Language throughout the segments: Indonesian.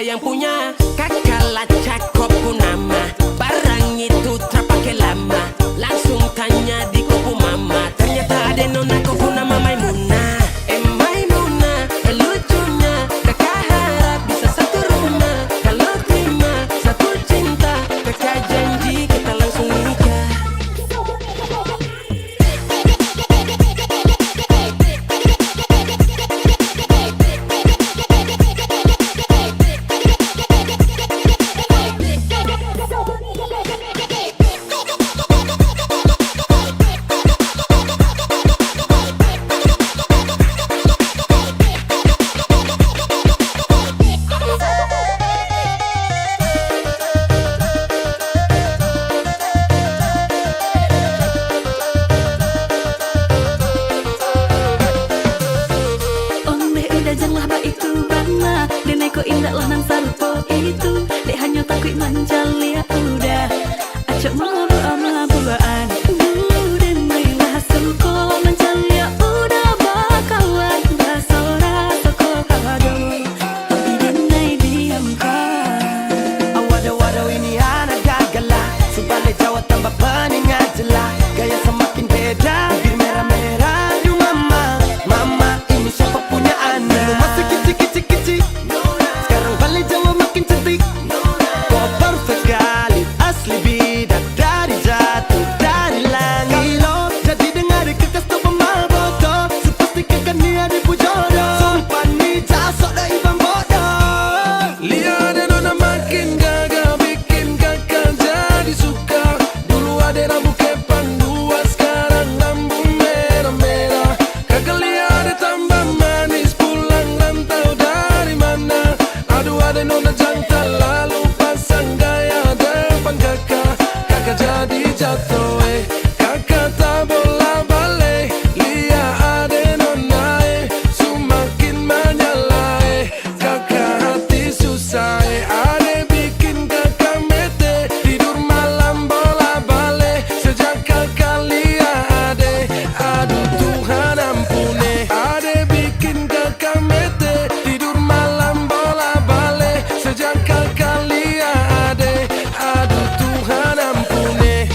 siapa yang punya. Kakak lacak kopu nama, barang itu terpakai lama. Langsung tanya di kopu mama, ternyata ada nona kopu nama Maimunah. Maimunah, lucunya kakak harap bisa satu rumah. Kalau terima satu cinta, kakak janji kita langsung nikah. Janganlah ba itu bana Dene ko indah lah nang sarupo itu Dek hanya takut manjali ya udah Acok malu ama bulaan Dene lah suko manjali ya udah Bakawan basora soko kado Tapi dene diam kan Waduh ini anak gagala Sebalik Jawa tambah peningat jelas Gaya semakin beda Bibir merah-merah Aduh mama Mama ini siapa punya anak Dulu masih kicik-kicik Sekarang balik Jawa makin cantik Kau perfect kali Asli bidadari jatuh dari langit Kalau jadi dengar kita stop bodoh Sepastikan kan dia dipu jodoh Sumpah nih jasok dah ibang bodoh Lihat ada nona makin gagal bikin kakak jadi suka. Dulu ada rambut kepang dua, sekarang rambut merah-merah. Kakak lihat ada tambah manis pulang rantau dari mana. Aduh ada nona jantan lalu pasang gaya depan kakak. Kakak jadi jatuh kakak tak bola balik. Lihat ada nona semakin menyala kakak hati susah ada bikin kakak mete. Tidur malam bola balik sejak kakak lihat aduh Tuhan ampuni. Ada bikin kakak mete. Tidur malam bola balik sejak kakak lihat aduh Tuhan ampuni.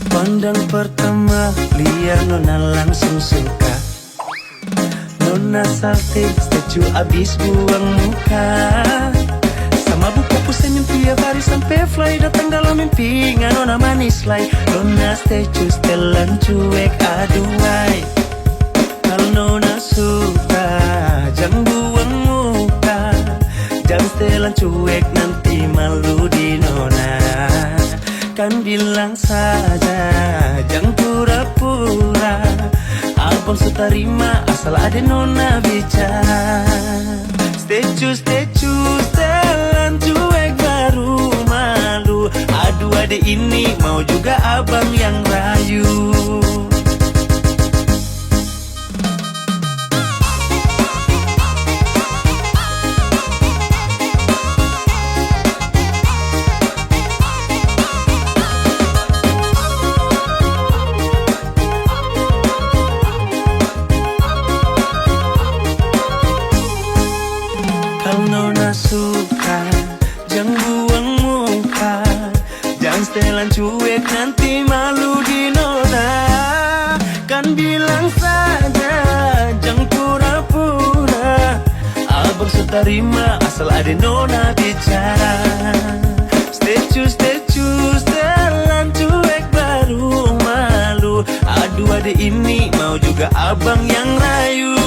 Pandang pertama liar nona langsung suka. Nona salting setuju abis buang muka. Sama buka ku senyum tiap hari sampai fly. Datang dalam mimpi nona manis lay. Nona setuju setelan cuek aduhai. Kalau nona suka jangan buang muka. Jangan setelan cuek nanti malu di nona. Kan bilang saja jangan pura-pura. Abang sutarima asal ada nona bicara. Stay choose telan cuek baru malu. Aduh adek ini mau juga abang yang rayu. Kalau nona suka jangan buang muka. Jangan setelan cuek nanti malu di nona. terima asal ada nona bicara. Statue, setelan cuek baru malu. Aduh adek ini mau juga abang yang rayu.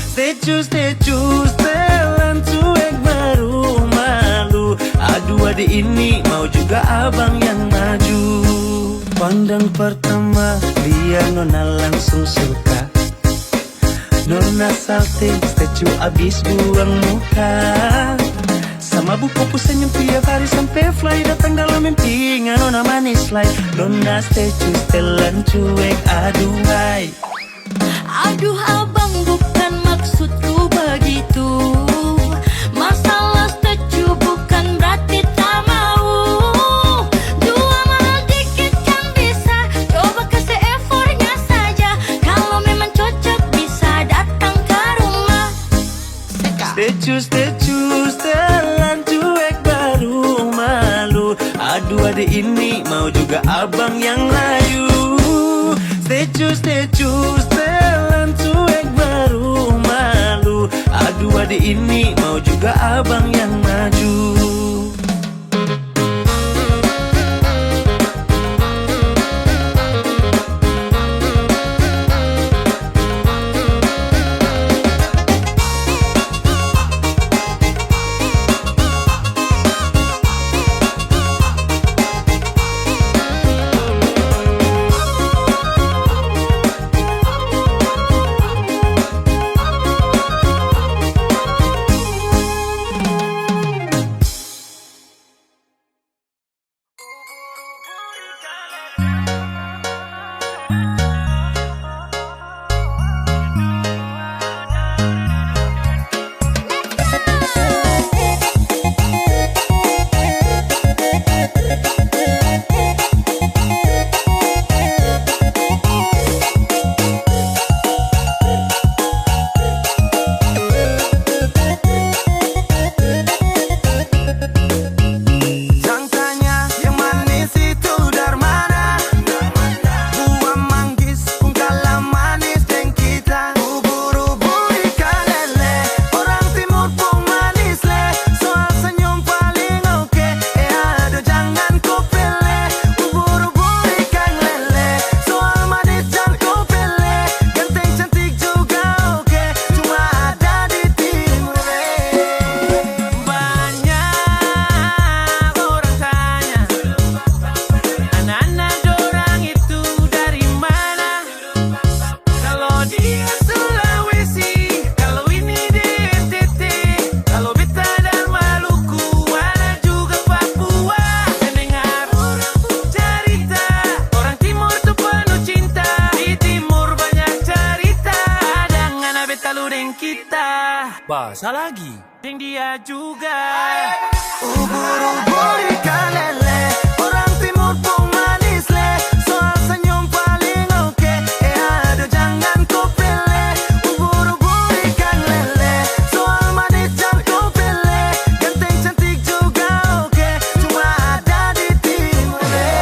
Statue, setelan cuek baru malu. Aduh adek ini mau juga abang yang maju. Pandang pertama dia nona langsung suka. Nona salting, statue abis buang muka. Sama buku senyum tiap hari sampai fly. Datang dalam mimpi nona manis like. Nona statue setelan cuek aduhai. Aduh abang bukan maksudku begitu. Masalah statue bukan berarti tak mau. Dua mahal dikit kan bisa. Coba kasih effortnya saja. Kalau memang cocok bisa datang ke rumah. Statue, setelan cuek baru malu. Aduh adek ini mau juga abang yang layu. Statue, setelan cuek baru malu. Aduh adek ini mau juga abang yang maju. Bahasa lagi yang dia juga. Ubur-ubur ikan lele, orang timur pun manis le. Soal senyum paling oke, aduh jangan kau pilih. Ubur-ubur ikan lele, soal manis jangan kau pilih. Ganteng cantik juga oke, cuma ada di timur le.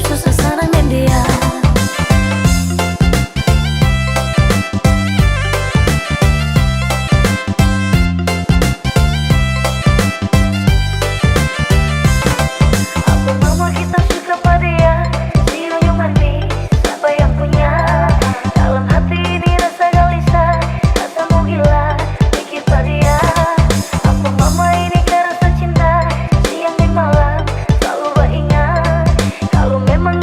susah senangnya dia. Apa mama kita suka pada dia, senyum manis, siapa yang punya? Dalam hati ini rasa gelisah, rasa mau gila, mikir pada dia. Apa mama ini ke rasa cinta, siang dan malam selalu beringat. Kalau memang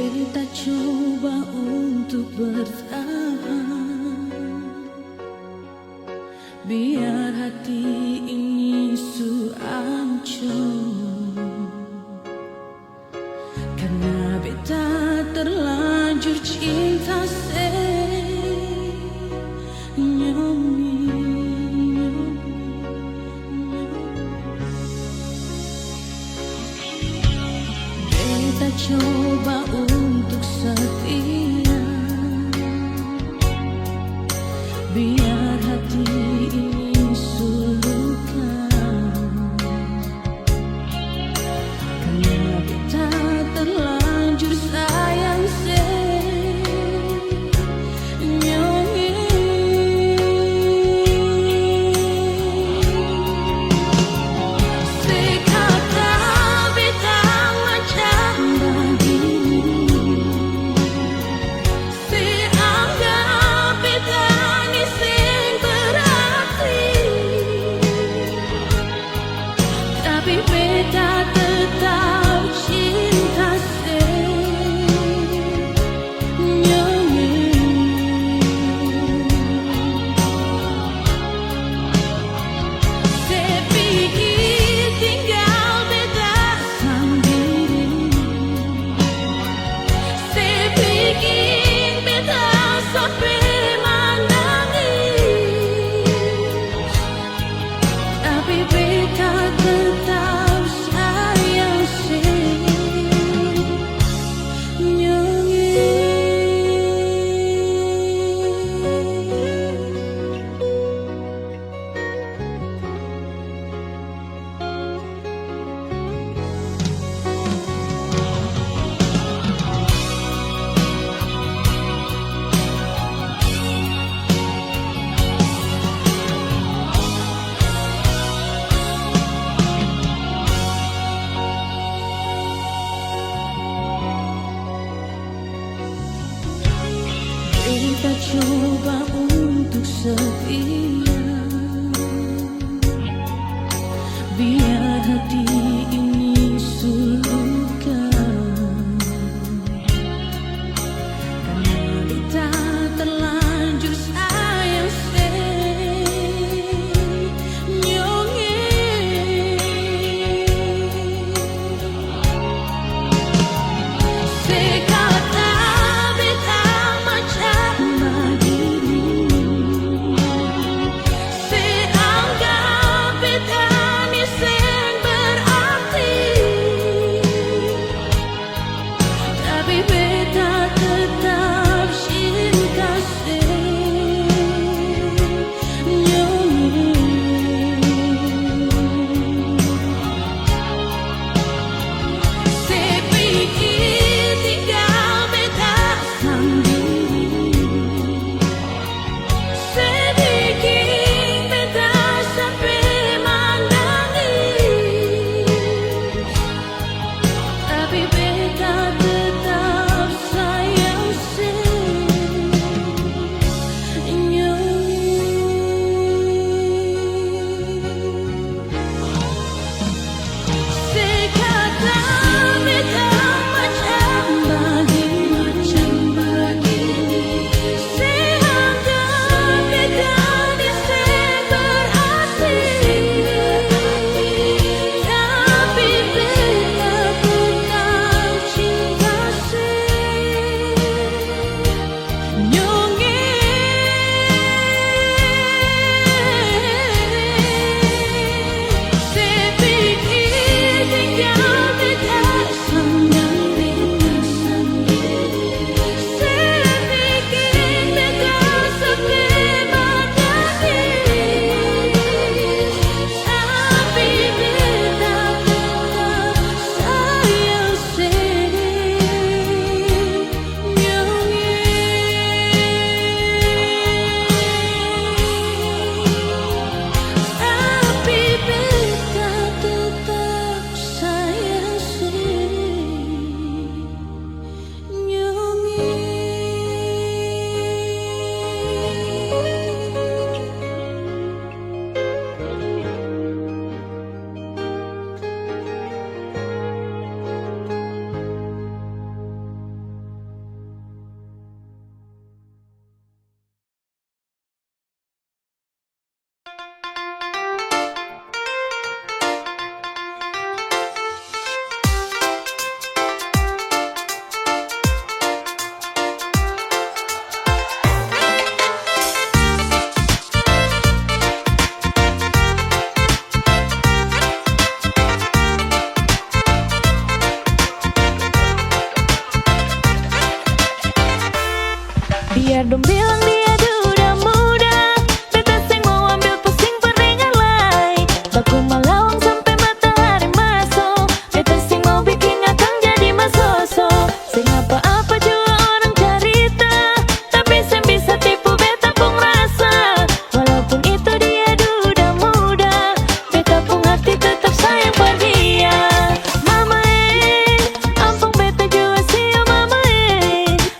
Beta coba untuk bertahan, biar hati ini ancur. Karena beta terlanjur cinta Beta coba untuk setia, biar hati ini sulukan. Karena beta terlanjur sayang tapi beta tetap cinta Sepikir tinggal beta sendiri, sepikir beta sampai menangis, tapi beta tetap sayang Beta coba untuk setia, biar hati ini sulukan. Karena beta terlanjur sayang Seanggap beta ni sen Biar dong bilang dia duda muda, beta sing mau ambil pusing peringan lai. Baku malawang sampai matahari masuk, beta sing mau bikin akang jadi masoso. Sing apa-apa jua orang carita, tapi sing bisa tipu beta pun rasa. Walaupun itu dia duda muda, beta pun hati tetap sayang pada dia. Mama ampun beta jua siu mama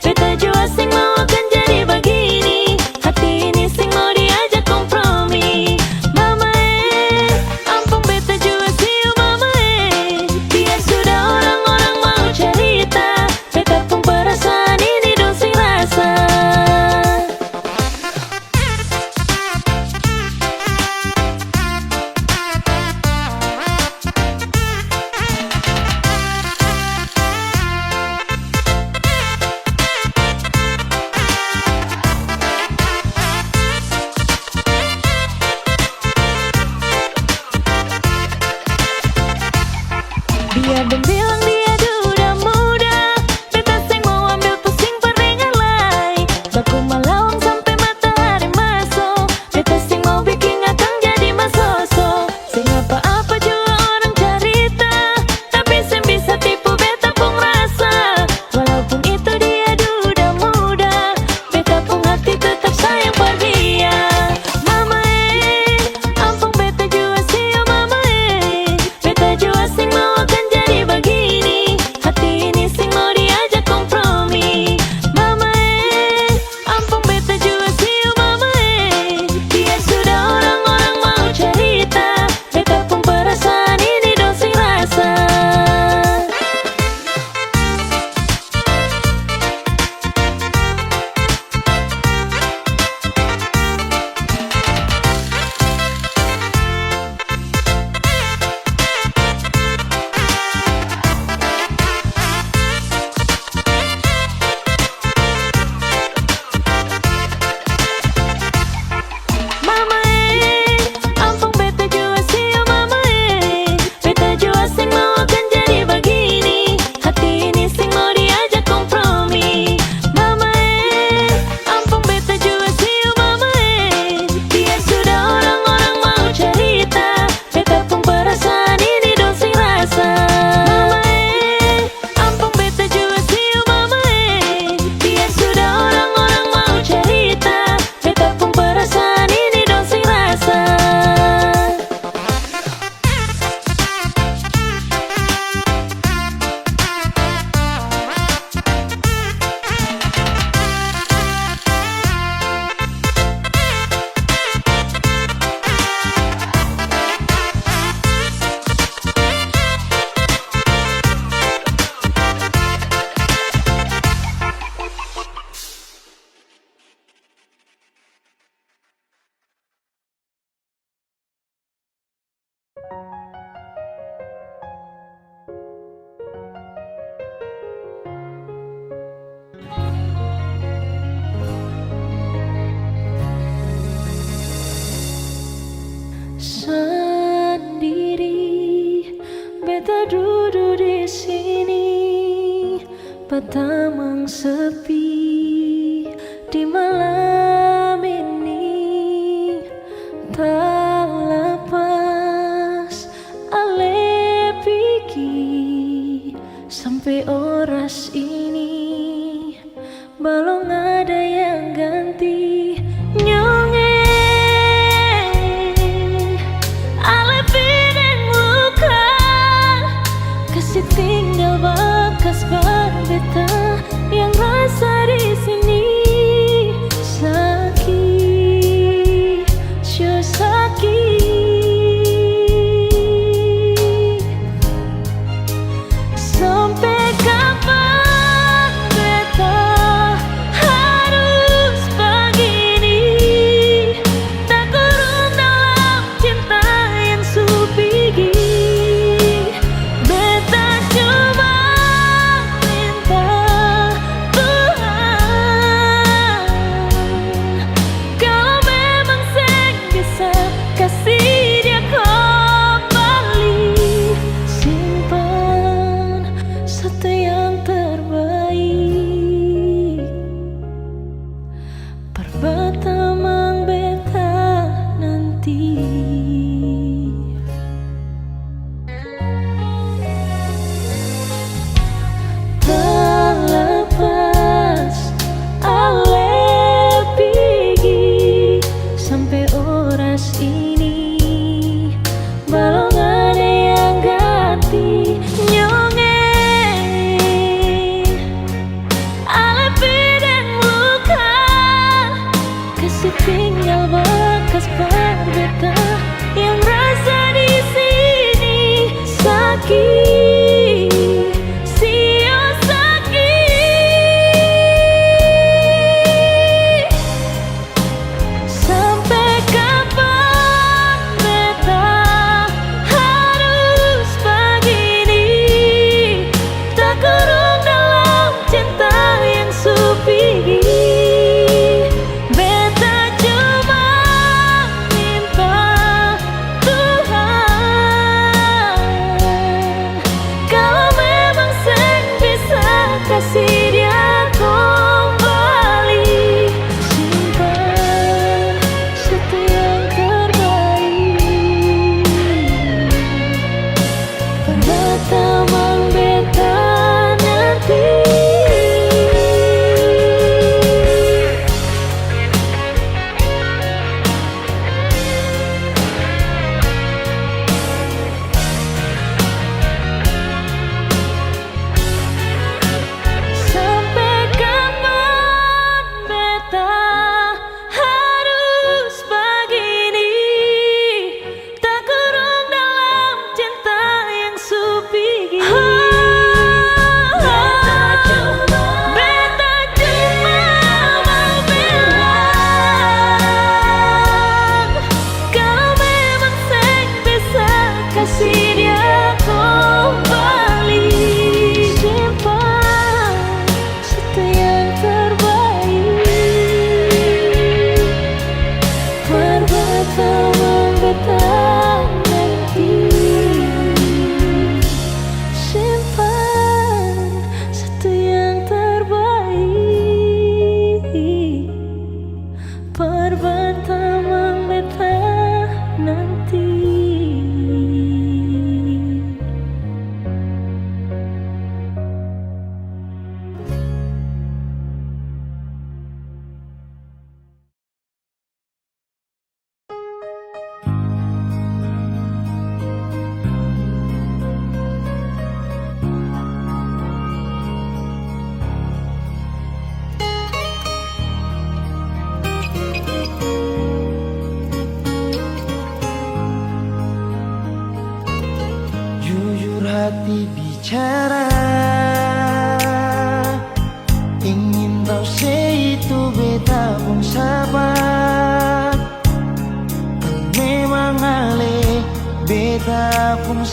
beta jua sing mau akan jadi begini. Hati ini sing mau diajak kompromi. Mama ampun beta jua siu mama biar sudah orang-orang mau cerita, beta pun perasaan ini dong sing rasa. Biar dong bilang dia duda muda, beta sing mau ambil pusing peringan lai. Baku malawang sampai matahari masuk, beta sing mau bikin akang jadi masoso. Sing apa-apa jua orang carita, tapi sing bisa tipu beta pun rasa. Walaupun itu dia duda muda, beta pun hati tetap sayang pada dia. Mama ampun beta jua siu mama beta jua sing mau akan jadi begini. Hati ini sing mau diajak kompromi. Mama ampun beta jua siu mama biar sudah orang-orang mau cerita, beta pun perasaan ini dong sing rasa. Mama ampun beta jua siu mama beta jua sing mau akan jadi begini. Hati ini sing mau diajak kompromi. Mama ampun beta jua siu mama biar sudah orang-orang mau cerita, beta pun perasaan ini dong sing rasa. Mama ampun beta jua siu mama biar sudah orang-orang mau cerita, beta pun perasaan ini dong sing rasa. Sendiri beta duduk di sini, petamang sepi di malam ini. Tak lepas ale pigi sampai oras ini belum ada yang ganti nyonge. Ale bideng luka kasih tinggal bekas bar beta yang rasa di sini sakit, sure sakit. Sampai kapan beta harus begini, tak kurung dalam cinta yang supigi. Beta cuma minta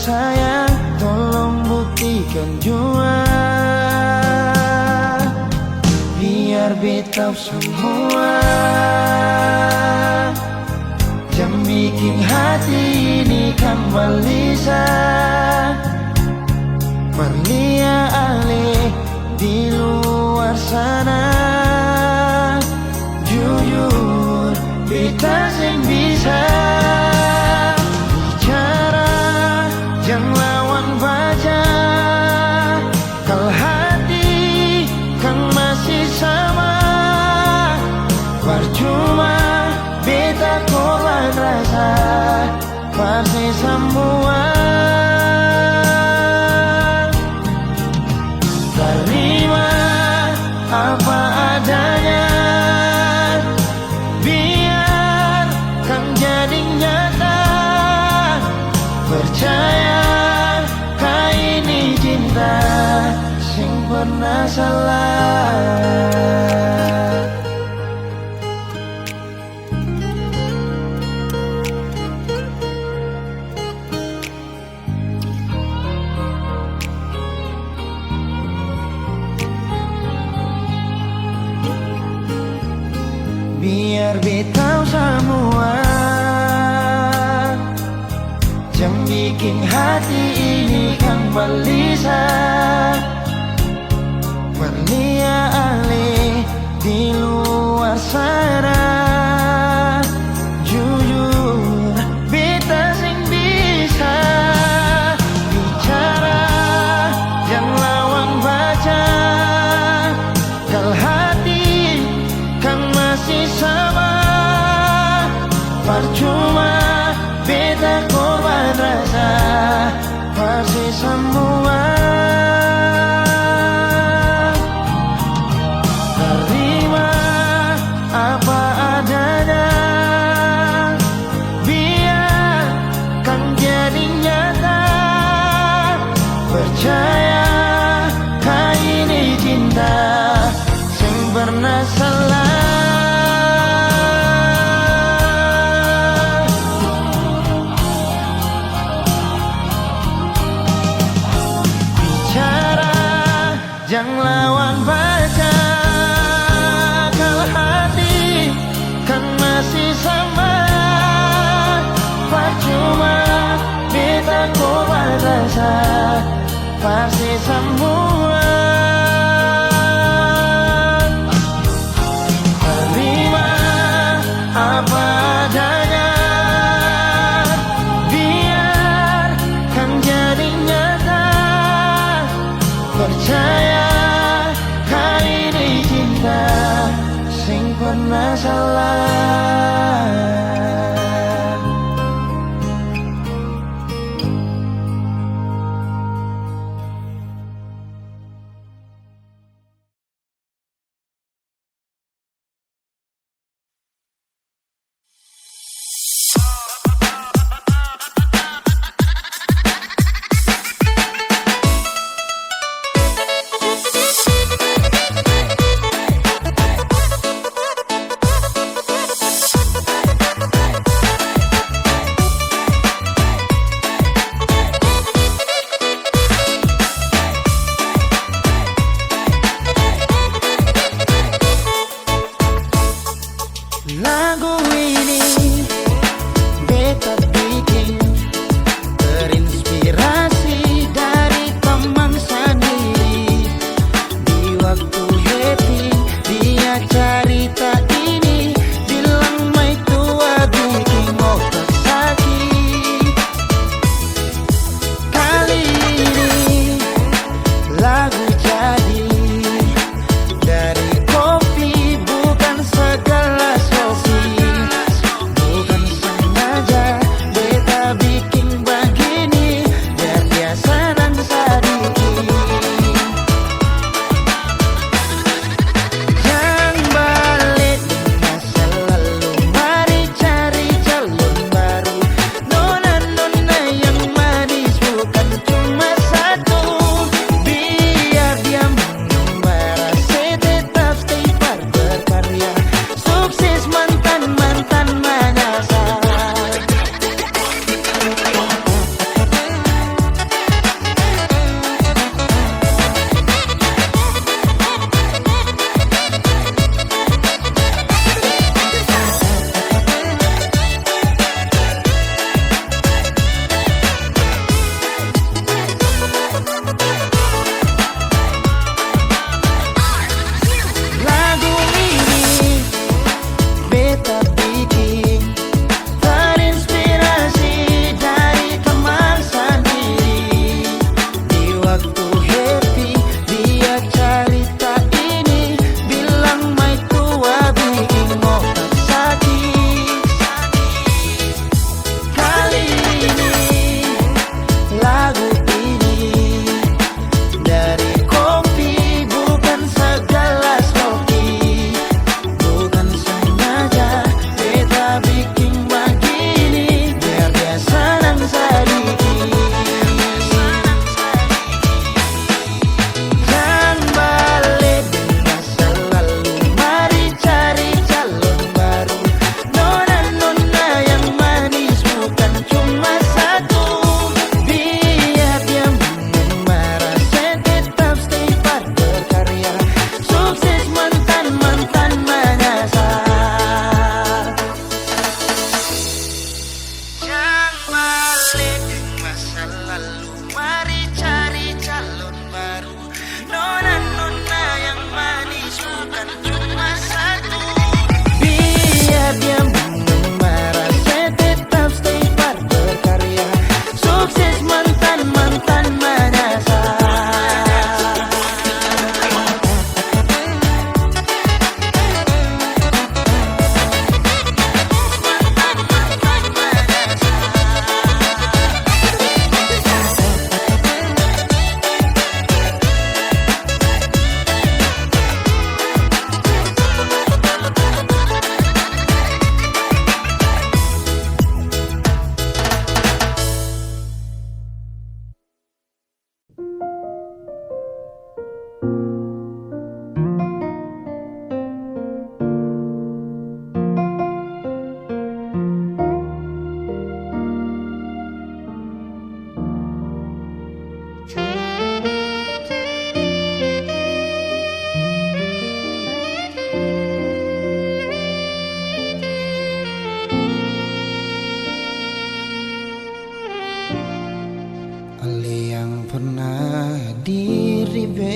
sayang, tolong buktikan jua, biar beta semua. Jangan bikin hati ini kembali berlian di luar sana. Jujur, beta sing bisa bicara, jangan lawan baca. Kalau hati kan masih sama, percuma beta korban rasa, pasti semua. Terima apa adanya, biar kan jadi nyata. Percaya kau ini cinta sing pernah salah. Biar beta semua, jangan bikin hati ini kan berlian di luar sana. Jujur, beta sing bisa bicara, jangan lawan baca. Kalau hati kan masih sama, percuma beta korban rasa, pasti semua. Terima apa adanya, biar kan jadi nyata. Percaya kau ini cinta sing pernah salah. Jangan lawan baca, kalau hati kan masih sama, percuma beta korban rasa, pasti semua. Terima apa adanya, biar kan jadi nyata. Percaya kau ini cinta sing pernah salah.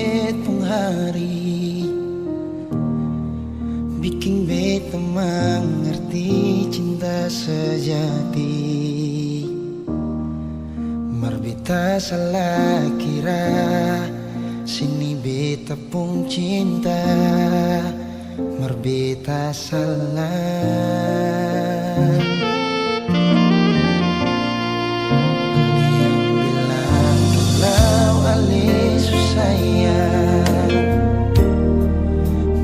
betong hari, bikin beta mengerti cinta sejati. Mar beta salah kira, sini beta pun cinta. Mar beta salah. Yang bilang kalau ale susayang,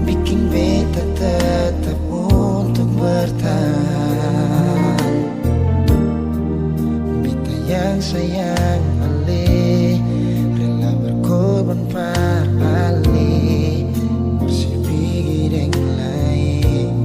bikin beta tetap untuk bertahan. Beta yang sayang ale, rela berkorban par ale, bersih pergi dengan lain.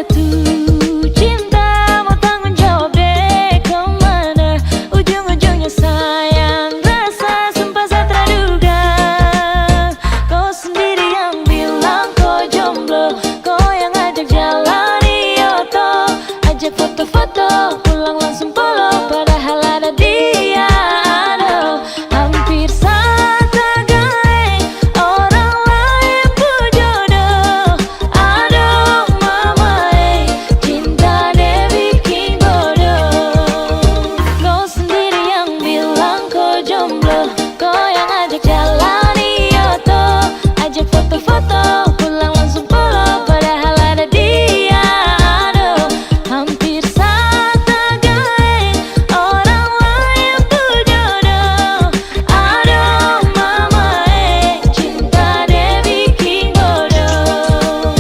jatuh cinta, mau tanggung jawab deh kemana ujung-ujungnya sayang. Rasa sumpah saya terduga, kau sendiri yang bilang kau jomblo, kau yang ajak jalan Yoto, ajak foto-foto, pulang langsung polo, padahal ada dia. Aduh, hampir saja gaeng, orang lain berjodoh. Aduh mama cinta deh bikin bodoh. Kau sendiri yang bilang kau jomblo, kau yang ajak jalan Yoto, ajak foto-foto, pulang langsung polo, padahal ada dia. Aduh, hampir saja gaeng, orang lain berjodoh. Aduh mama cinta deh bikin bodoh.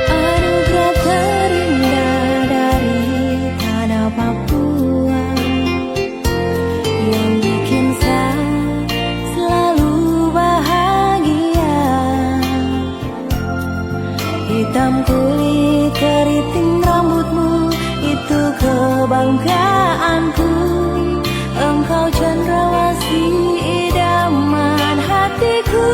Anugerah terindah dari tanah Papua yang bikin saya selalu bahagia. Hitam kulit keriting rambutmu, itu kebanggaanku. Engkau cendrawasih idaman hatiku.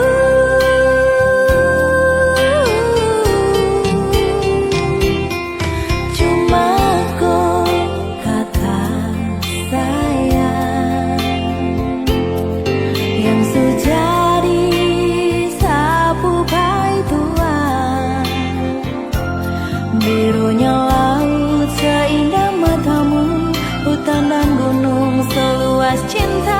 Cuma kau kata sayang yang sejadi sapu pai tua. Birunya laut seindah matamu, hutan dan gunung seluas cinta.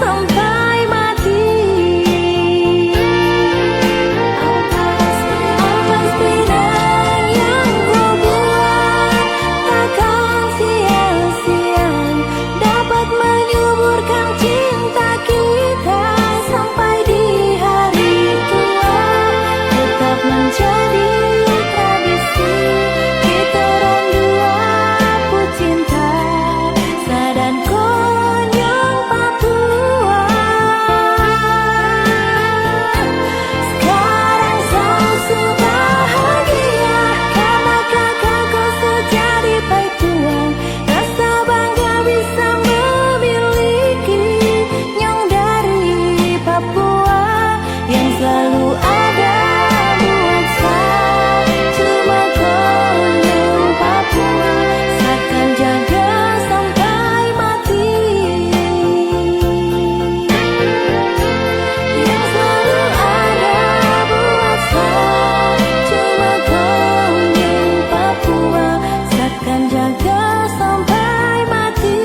sampai mati. Apa bidang yang kau buat takkan sia-sia, dapat menyuburkan cinta kita sampai di hari tua. Tetap menjadi tradisi kita orang dua pecinta Sadan Konyong Papua. Sekarang saya bahagia karena kakakku sejadi paituan. Rasa bangga bisa memiliki nyong dari Papua yang selalu ada buat saya. Cuma Konyong Papua akan jaga sampai mati. Yang selalu ada buat saya. Cuma Konyong Papua akan jaga sampai mati.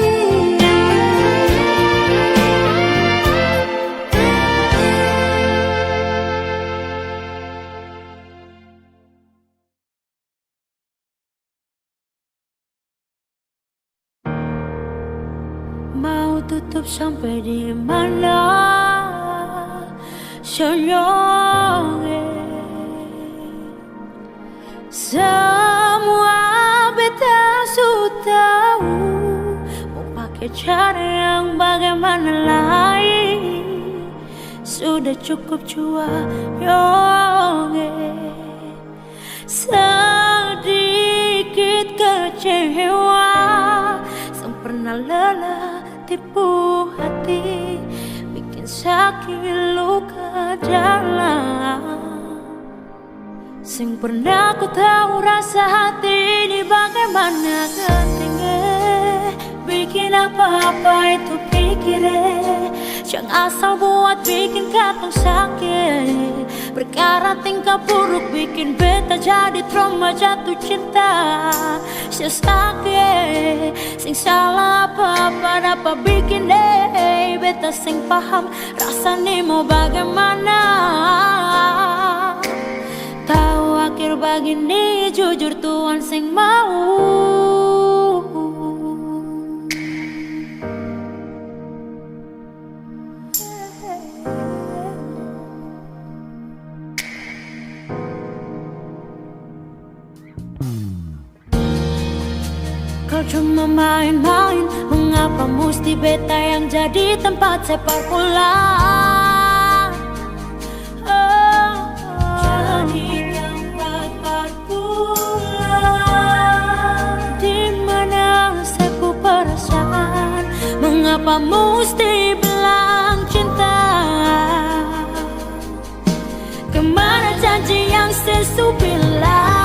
Mau tutup sampai di mana? Senyong semua beta sudah tahu. Mau pakai cara yang bagaimana lain, sudah cukup jua yonge. Sedikit kecewa, pernah lelah tipu hati, bikin sakit luka dalam. Sing pernah ku tahu rasa hati ini bagaimana gantinya, bikin apa-apa itu pikirnya. Jangan asal buat bikin katong sakit, perkara tingkah buruk bikin beta jadi trauma jatuh cinta. Sakit, sing salah apa-apa dapat bikin deh beta sing paham rasanya mau bagaimana. Tahu akhir begini jujur Tuhan sing mau. Kau cuma main-main, mengapa mesti beta yang jadi tempat sepak bola? Jadi tempat bola, di mana sepu perasaan? Mengapa mesti bilang cinta? Kemana janji yang sesu bilang?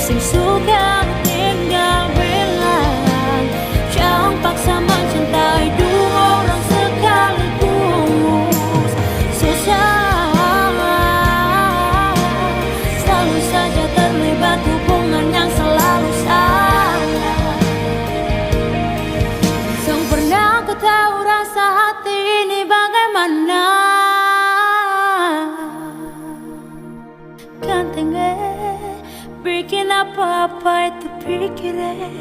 Sing suka tinggal bilang, jangan paksa mencintai dua orang sekaligus. Susah, selalu saja terlibat hubungan yang selalu salah. Yang pernah ku tahu rasa hati ini bagaimana. Gantengnya bikin apa-apa itu pikirnya.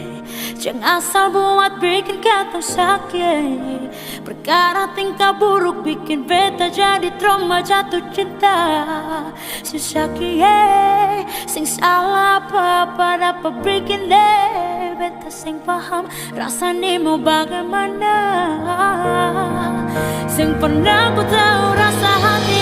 Jangan asal buat bikin katong sakit, perkara tingkah buruk bikin beta jadi trauma jatuh cinta. Si sakit, sing salah apa-apa dapat bikin deh beta sing paham rasanya mau bagaimana. Sing pernah ku tahu rasa hati